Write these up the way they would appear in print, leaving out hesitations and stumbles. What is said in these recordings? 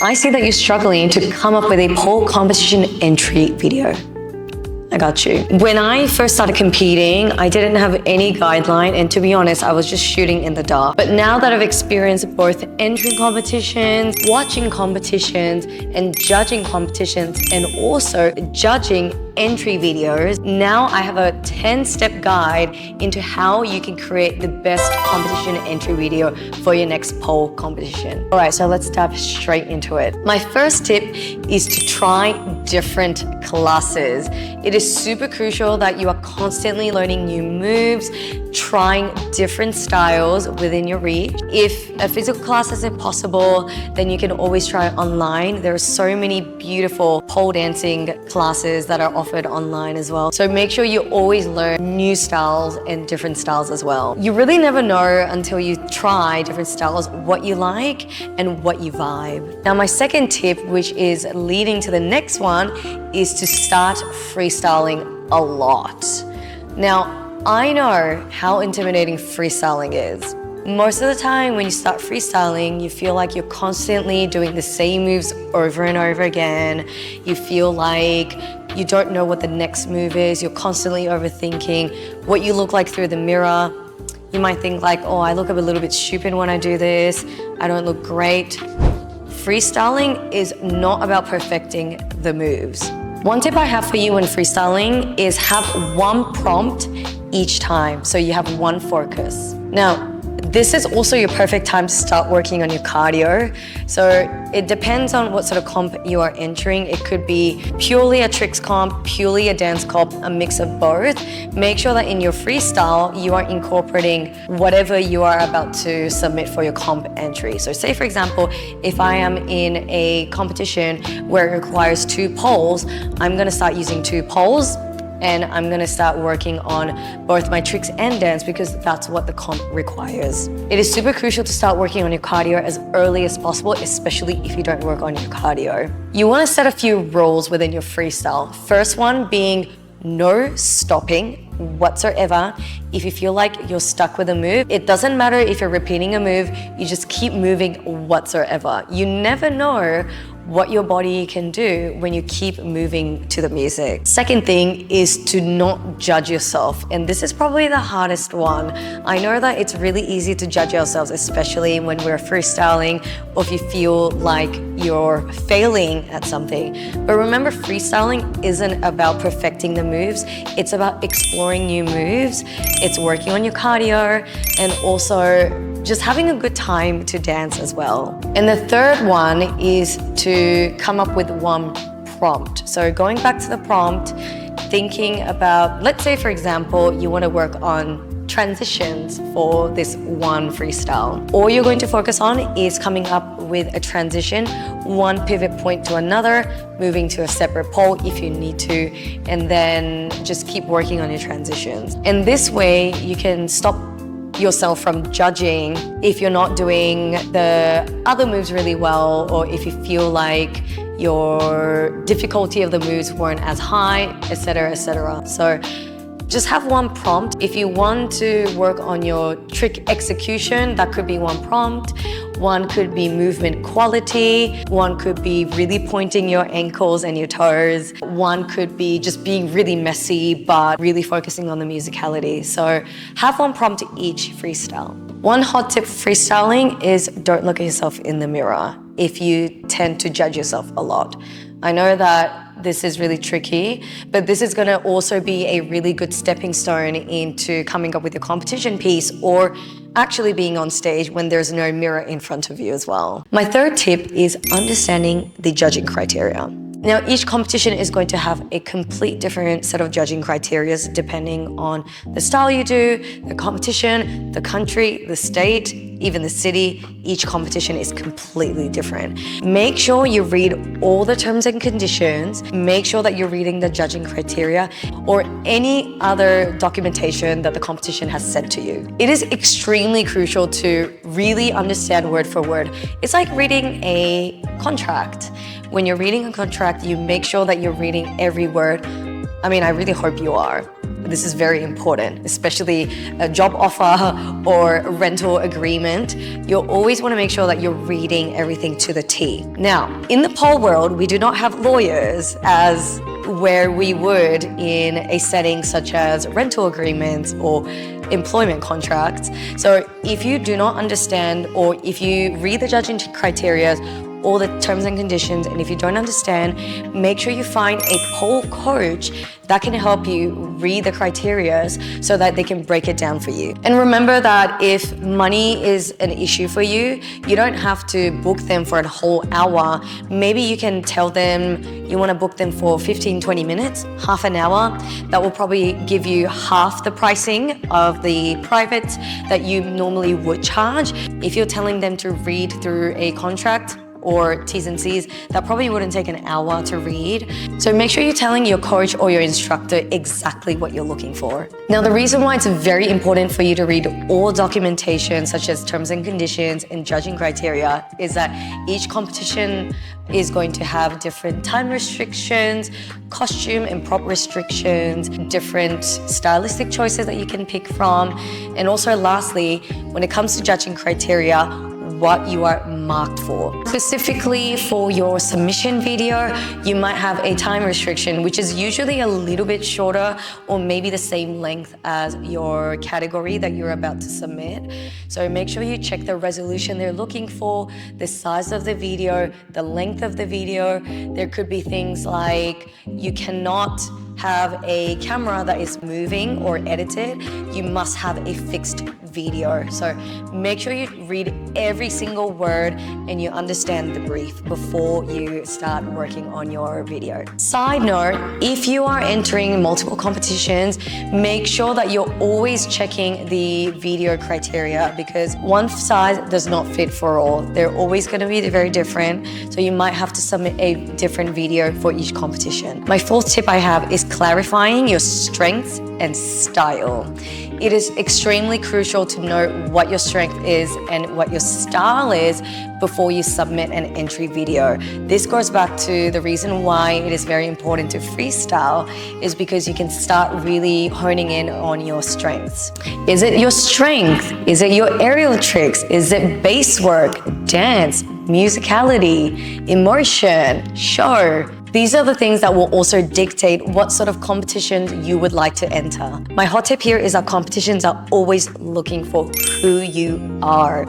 I see that you're struggling to come up with a pole competition entry video. I got you. When I first started competing, I didn't have any guideline, and to be honest, I was just shooting in the dark. But now that I've experienced both entering competitions, watching competitions, and judging competitions, and also judging entry videos, now I have a 10-step guide into how you can create the best competition entry video for your next pole competition. All right, so let's dive straight into it. My first tip is to try different classes. It is super crucial that you are constantly learning new moves, trying different styles within your reach. If a physical class isn't possible, then you can always try online. There are so many beautiful pole dancing classes that are offered online as well. So make sure you always learn new styles and different styles as well. You really never know until you try different styles what you like and what you vibe. Now, my second tip, which is leading to the next one, is to start freestyling a lot. Now, I know how intimidating freestyling is. Most of the time when you start freestyling, you feel like you're constantly doing the same moves over and over again. You feel like you don't know what the next move is. You're constantly overthinking what you look like through the mirror. You might think like, oh, I look a little bit stupid when I do this. I don't look great. Freestyling is not about perfecting the moves. One tip I have for you when freestyling is have one prompt each time, so you have one focus. Now, this is also your perfect time to start working on your cardio. So it depends on what sort of comp you are entering. It could be purely a tricks comp, purely a dance comp, a mix of both. Make sure that in your freestyle, you are incorporating whatever you are about to submit for your comp entry. So say for example, if I am in a competition where it requires 2 poles, I'm gonna start using 2 poles, and I'm gonna start working on both my tricks and dance because that's what the comp requires. It is super crucial to start working on your cardio as early as possible, especially if you don't work on your cardio. You wanna set a few rules within your freestyle. First one being no stopping whatsoever. If you feel like you're stuck with a move, it doesn't matter if you're repeating a move, you just keep moving whatsoever. You never know what your body can do when you keep moving to the music. Second thing is to not judge yourself, and this is probably the hardest one. I know that it's really easy to judge ourselves, especially when we're freestyling or if you feel like you're failing at something. But remember, freestyling isn't about perfecting the moves, it's about exploring new moves, it's working on your cardio, and also just having a good time to dance as well. And the third one is to come up with one prompt. So going back to the prompt, thinking about, let's say for example, you want to work on transitions for this one freestyle. All you're going to focus on is coming up with a transition, one pivot point to another, moving to a separate pole if you need to, and then just keep working on your transitions. And this way you can stop yourself from judging if you're not doing the other moves really well, or if you feel like your difficulty of the moves weren't as high, etc., etc. So just have one prompt. If you want to work on your trick execution, that could be one prompt. One could be movement quality. One could be really pointing your ankles and your toes. One could be just being really messy, but really focusing on the musicality. So have one prompt each freestyle. One hot tip for freestyling is don't look at yourself in the mirror if you tend to judge yourself a lot. I know that this is really tricky, but this is gonna also be a really good stepping stone into coming up with your competition piece or actually being on stage when there's no mirror in front of you as well. My third tip is understanding the judging criteria. Now, each competition is going to have a complete different set of judging criteria depending on the style you do, the competition, the country, the state, even the city. Each competition is completely different. Make sure you read all the terms and conditions. Make sure that you're reading the judging criteria or any other documentation that the competition has sent to you. It is extremely crucial to really understand word for word. It's like reading a contract. When you're reading a contract, you make sure that you're reading every word. I mean, I really hope you are. this is very important, especially a job offer or a rental agreement. You'll always want to make sure that you're reading everything to the T. Now, in the pole world, we do not have lawyers as where we would in a setting such as rental agreements or employment contracts. So if you do not understand, or if you read the judging criteria, all the terms and conditions, and if you don't understand, make sure you find a pole coach that can help you read the criteria so that they can break it down for you. And remember that if money is an issue for you, you don't have to book them for a whole hour. Maybe you can tell them you want to book them for 15-20 minutes, half an hour. That will probably give you half the pricing of the private that you normally would charge. If you're telling them to read through a contract or T's and C's, that probably wouldn't take an hour to read. So make sure you're telling your coach or your instructor exactly what you're looking for. Now, the reason why it's very important for you to read all documentation, such as terms and conditions and judging criteria, is that each competition is going to have different time restrictions, costume and prop restrictions, different stylistic choices that you can pick from. And also lastly, when it comes to judging criteria, what you are marked for. Specifically for your submission video, you might have a time restriction, which is usually a little bit shorter or maybe the same length as your category that you're about to submit. So make sure you check the resolution they're looking for, the size of the video, the length of the video. There could be things like you cannot have a camera that is moving or edited. You must have a fixed video. So make sure you read every single word and you understand the brief before you start working on your video. Side note, if you are entering multiple competitions, make sure that you're always checking the video criteria, because one size does not fit for all. They're always going to be very different. So you might have to submit a different video for each competition. My fourth tip I have is clarifying your strengths and style. It is extremely crucial to know what your strength is and what your style is before you submit an entry video. This goes back to the reason why it is very important to freestyle, is because you can start really honing in on your strengths. Is it your strength? Is it your aerial tricks? Is it bass work, dance, musicality, emotion, show? These are the things that will also dictate what sort of competitions you would like to enter. My hot tip here is that competitions are always looking for who you are.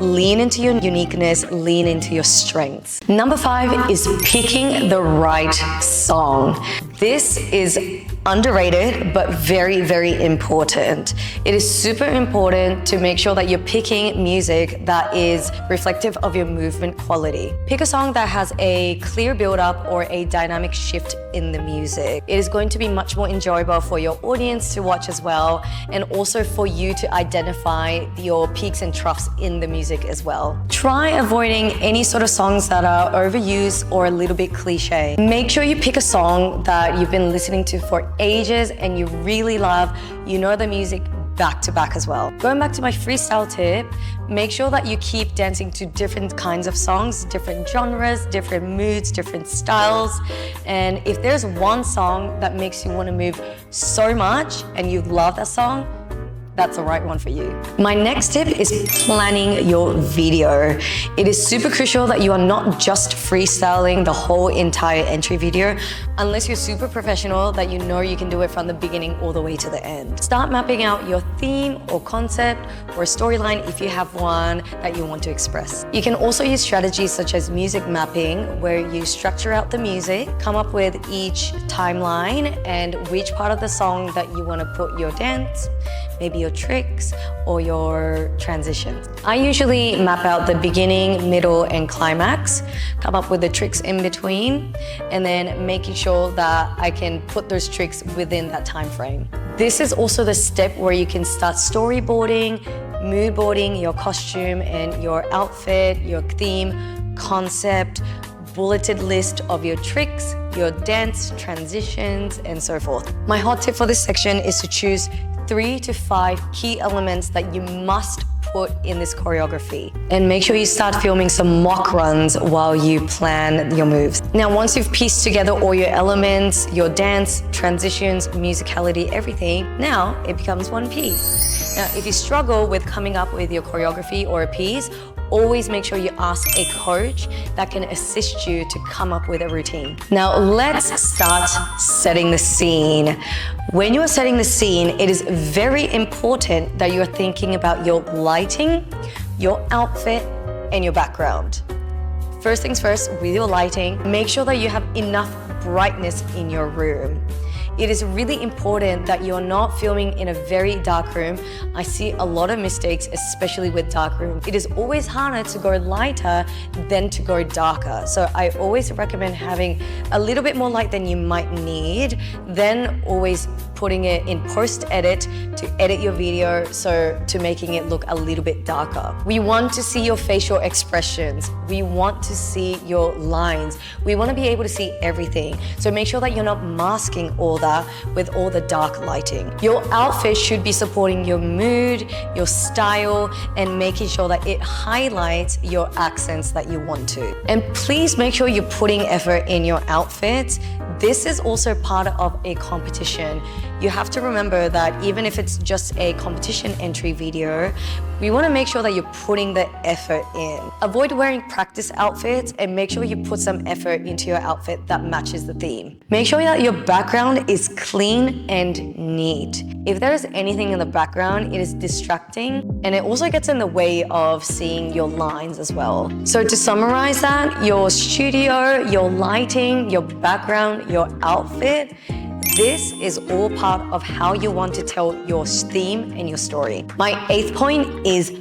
Lean into your uniqueness, lean into your strengths. Number 5 is picking the right song. This is underrated, but very, very important. It is super important to make sure that you're picking music that is reflective of your movement quality. Pick a song that has a clear build-up or a dynamic shift in the music. It is going to be much more enjoyable for your audience to watch as well, and also for you to identify your peaks and troughs in the music as well. Try avoiding any sort of songs that are overused or a little bit cliche. Make sure you pick a song that you've been listening to for ages and you really love, you know the music back to back as well. Going back to my freestyle tip, make sure that you keep dancing to different kinds of songs, different genres, different moods, different styles. And if there's one song that makes you want to move so much and you love that song, that's the right one for you. My next tip is planning your video. It is super crucial that you are not just freestyling the whole entire entry video, unless you're super professional that you know you can do it from the beginning all the way to the end. Start mapping out your theme or concept or storyline if you have one that you want to express. You can also use strategies such as music mapping, where you structure out the music, come up with each timeline and which part of the song that you want to put your dance, maybe your tricks or your transitions. I usually map out the beginning, middle, and climax, come up with the tricks in between, and then making sure that I can put those tricks within that time frame. This is also the step where you can start storyboarding, mood boarding your costume and your outfit, your theme, concept, bulleted list of your tricks, your dance, transitions, and so forth. My hot tip for this section is to choose 3 to 5 key elements that you must put in this choreography. And make sure you start filming some mock runs while you plan your moves. Now, once you've pieced together all your elements, your dance, transitions, musicality, everything, now it becomes one piece. Now, if you struggle with coming up with your choreography or a piece, always make sure you ask a coach that can assist you to come up with a routine. Now, let's start setting the scene. When you are setting the scene, it is very important that you are thinking about your lighting, your outfit, and your background. First things first, with your lighting, make sure that you have enough brightness in your room. It is really important that you're not filming in a very dark room. I see a lot of mistakes, especially with dark room. It is always harder to go lighter than to go darker. So I always recommend having a little bit more light than you might need, then always putting it in post-edit to edit your video, so to making it look a little bit darker. We want to see your facial expressions. We want to see your lines. We want to be able to see everything. So make sure that you're not masking all that with all the dark lighting. Your outfit should be supporting your mood, your style, and making sure that it highlights your accents that you want to. And please make sure you're putting effort in your outfit. This is also part of a competition. You have to remember that even if it's just a competition entry video, we want to make sure that you're putting the effort in. Avoid wearing practice outfits and make sure you put some effort into your outfit that matches the theme. Make sure that your background is clean and neat. If there is anything in the background, it is distracting and it also gets in the way of seeing your lines as well. So to summarize that, your studio, your lighting, your background, your outfit, this is all part of how you want to tell your theme and your story. My 8th point is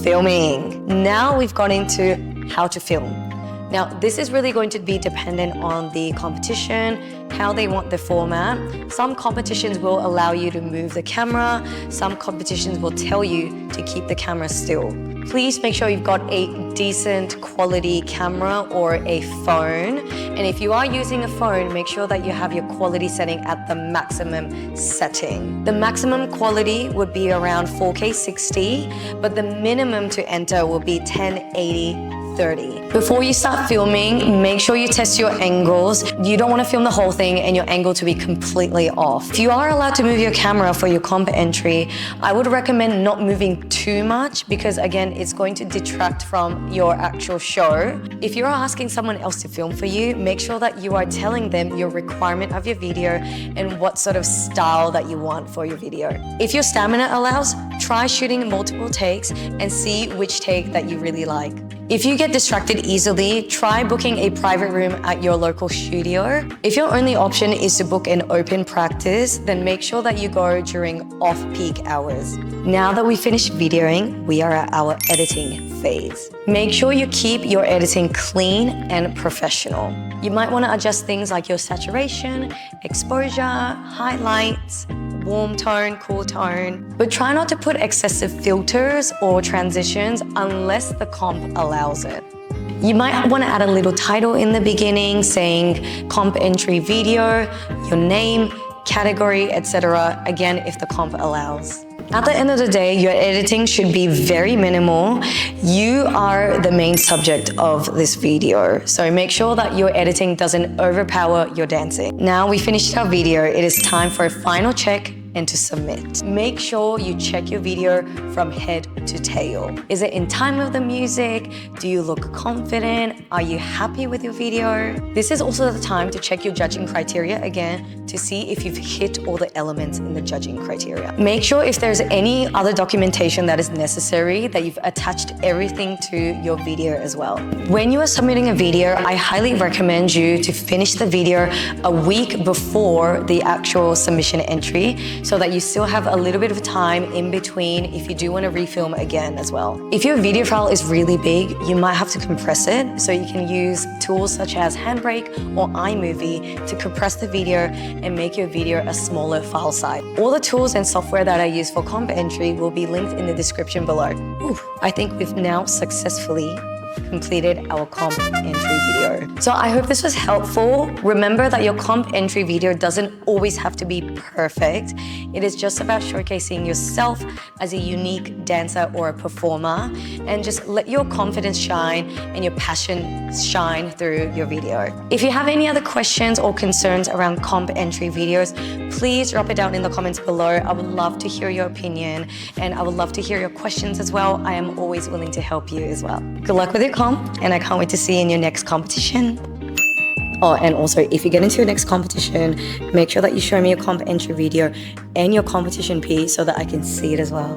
filming. Now we've got into how to film. Now, this is really going to be dependent on the competition, how they want the format. Some competitions will allow you to move the camera. Some competitions will tell you to keep the camera still. Please make sure you've got a decent quality camera or a phone. And if you are using a phone, make sure that you have your quality setting at the maximum setting. The maximum quality would be around 4K 60, but the minimum to enter will be 1080 30. Before you start filming, make sure you test your angles. You don't want to film the whole thing and your angle to be completely off. If you are allowed to move your camera for your comp entry, I would recommend not moving too much because again, it's going to detract from your actual show. If you're asking someone else to film for you, make sure that you are telling them your requirement of your video and what sort of style that you want for your video. If your stamina allows, try shooting multiple takes and see which take that you really like. If you get distracted easily, try booking a private room at your local studio. If your only option is to book an open practice, then make sure that you go during off-peak hours. Now that we finished videoing, we are at our editing phase. Make sure you keep your editing clean and professional. You might want to adjust things like your saturation, exposure, highlights, warm tone, cool tone, but try not to put excessive filters or transitions unless the comp allows it. You might want to add a little title in the beginning saying comp entry video, your name, category, etc. Again, if the comp allows. At the end of the day, your editing should be very minimal. You are the main subject of this video, so make sure that your editing doesn't overpower your dancing. Now we finished our video, it is time for a final check and to submit. Make sure you check your video from head to tail. Is it in time with the music? Do you look confident? Are you happy with your video? This is also the time to check your judging criteria again to see if you've hit all the elements in the judging criteria. Make sure if there's any other documentation that is necessary that you've attached everything to your video as well. When you are submitting a video, I highly recommend you to finish the video a week before the actual submission entry so that you still have a little bit of time in between if you do want to refilm again as well. If your video file is really big, you might have to compress it, so you can use tools such as Handbrake or iMovie to compress the video and make your video a smaller file size. All the tools and software that I use for comp entry will be linked in the description below. I think we've now successfully completed our comp entry video. So I hope this was helpful. Remember that your comp entry video doesn't always have to be perfect. It is just about showcasing yourself as a unique dancer or a performer, and just let your confidence shine and your passion shine through your video. If you have any other questions or concerns around comp entry videos, please drop it down in the comments below. I would love to hear your opinion, and I would love to hear your questions as well. I am always willing to help you as well. Good luck with your comp, and I can't wait to see you in your next competition. Oh, and also, if you get into your next competition, make sure that you show me your comp entry video and your competition piece so that I can see it as well.